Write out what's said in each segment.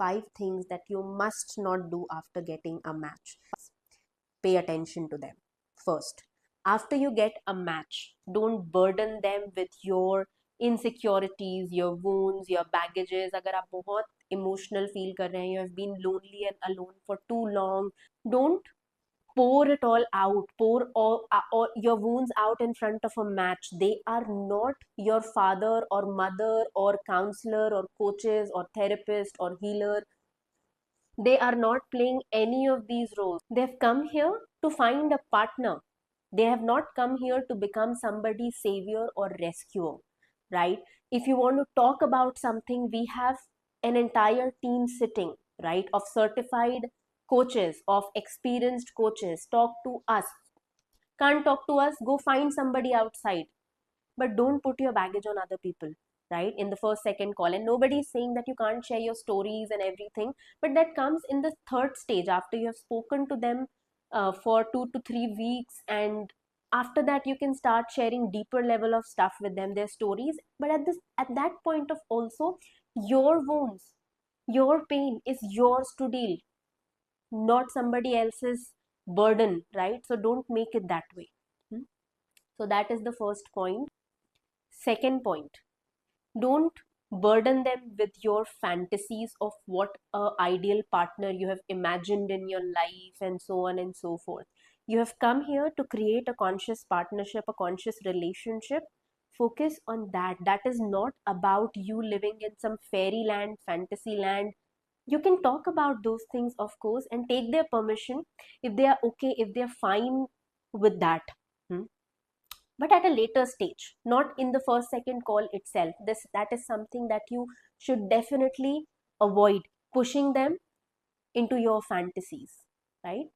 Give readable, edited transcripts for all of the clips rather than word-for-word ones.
5 things that you must not do after getting a match. Pay attention to them. First, after you get a match, don't burden them with your insecurities, your wounds, your baggages. अगर आप बहुत emotional feel कर रहे हैं, you have been lonely and alone for too long, don't pour it all out, pour all your wounds out in front of a match. They are not your father or mother or counselor or coaches or therapist or healer. They are not playing any of these roles. They've come here to find a partner. They have not come here to become somebody's savior or rescuer, right? If you want to talk about something, we have an entire team sitting, right, of certified coaches, of experienced coaches. Talk to us. Can't talk to us? Go find somebody outside. But don't put your baggage on other people, right, in the first second call. And nobody is saying that you can't share your stories and everything, but that comes in the third stage, after you have spoken to them for 2 to 3 weeks, and after that you can start sharing deeper level of stuff with them, their stories. But at that point of also, your wounds, your pain is yours to deal, not somebody else's burden, right? So don't make it that way. So that is the first point. Second point, don't burden them with your fantasies of what a ideal partner you have imagined in your life and so on and so forth. You have come here to create a conscious partnership, a conscious relationship. Focus on that. That is not about you living in some fairyland, fantasy land. You can talk about those things, of course, and take their permission if they are okay, if they are fine with that. Hmm? But at a later stage, not in the first second call itself. That is something that you should definitely avoid, pushing them into your fantasies, right?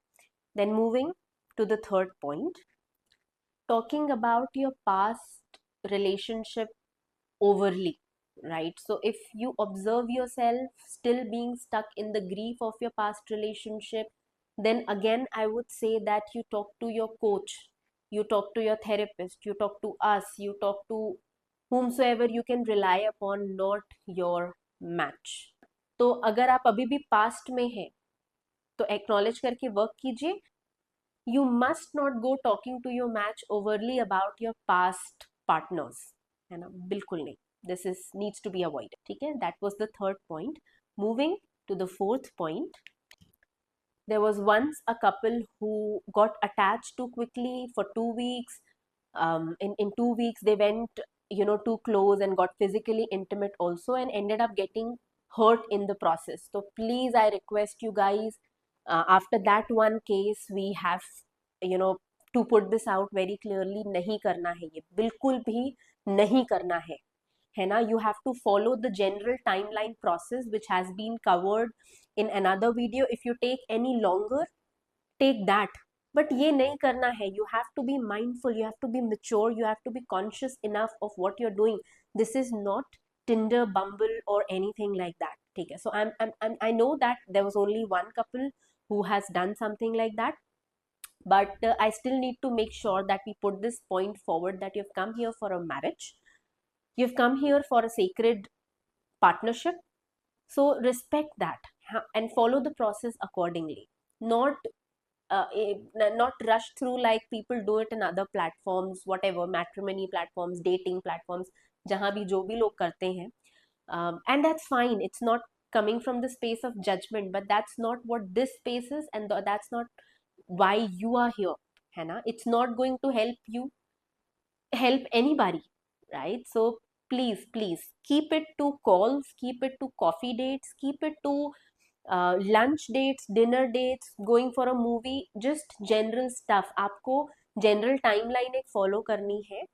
Then moving to the third point, talking about your past relationship overly, right? So if you observe yourself still being stuck in the grief of your past relationship, then again I would say that you talk to your coach, you talk to your therapist, you talk to us, you talk to whomsoever you can rely upon, not your match. तो अगर आप अभी भी past में हैं तो acknowledge करके work कीजिए. You must not go talking to your match overly about your past partners, है ना, बिल्कुल नहीं. This is needs to be avoided. ठीक है, that was the third point. Moving to the fourth point, there was once a couple who got attached too quickly for 2 weeks. In 2 weeks they went, too close and got physically intimate also, and ended up getting hurt in the process. So please, I request you guys, after that one case, we have, to put this out very clearly, नहीं करना है ये, बिल्कुल भी नहीं करना है ना. You have to follow the general timeline process which has been covered in another video. If you take any longer, take that, but ये नहीं करना है. You have to be mindful, you have to be mature, you have to be conscious enough of what you're doing. This is not Tinder, Bumble or anything like that. ठीक है, so I know that there was only one couple who has done something like that, but I still need to make sure that we put this point forward, that you've come here for a marriage, you've come here for a sacred partnership. So respect that and follow the process accordingly. Not rush through like people do it in other platforms, whatever, matrimony platforms, dating platforms, जहाँ भी जो भी लोग करते हैं. And that's fine. It's not coming from the space of judgment, but that's not what this space is, and that's not why you are here, है ना. It's not going to help anybody, right? So please keep it to calls, keep it to coffee dates, keep it to lunch dates, dinner dates, going for a movie, just general stuff. आपको general timeline एक follow करनी है,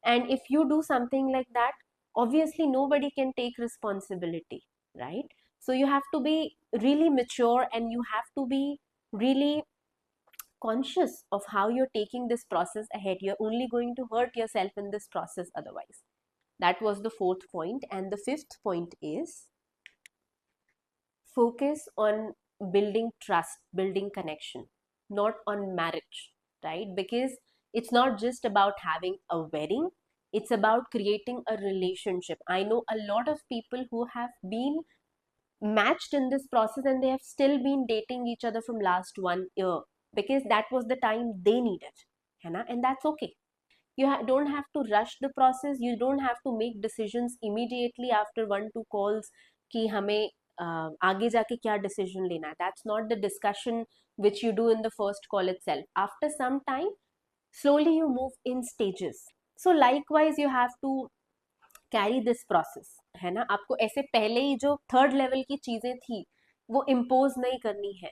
and if you do something like that, obviously nobody can take responsibility, right? So you have to be really mature, and you have to be really conscious of how you're taking this process ahead. You're only going to hurt yourself in this process otherwise. That was the fourth point. And the fifth point is focus on building trust, building connection, not on marriage, right? Because it's not just about having a wedding, it's about creating a relationship. I know a lot of people who have been matched in this process and they have still been dating each other from last 1 year because that was the time they needed, है ना? And that's okay. You don't have to rush the process. You don't have to make decisions immediately after 1-2 calls कि हमें आगे जाके क्या decision लेना है. That's not the discussion which you do in the first call itself. After some time, slowly you move in stages. So likewise you have to carry this process, है ना? आपको ऐसे पहले ही जो थर्ड लेवल की चीजें थी वो इम्पोज नहीं करनी है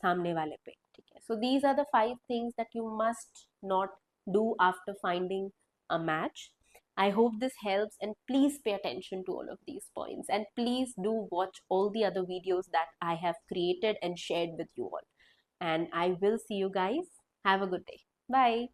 सामने वाले पे, ठीक है? So these are the 5 things that you must not do after finding a match. I hope this helps, and please pay attention to all of these points, and please do watch all the other videos that I have created and shared with you all. And I will see you guys. Have a good day. Bye.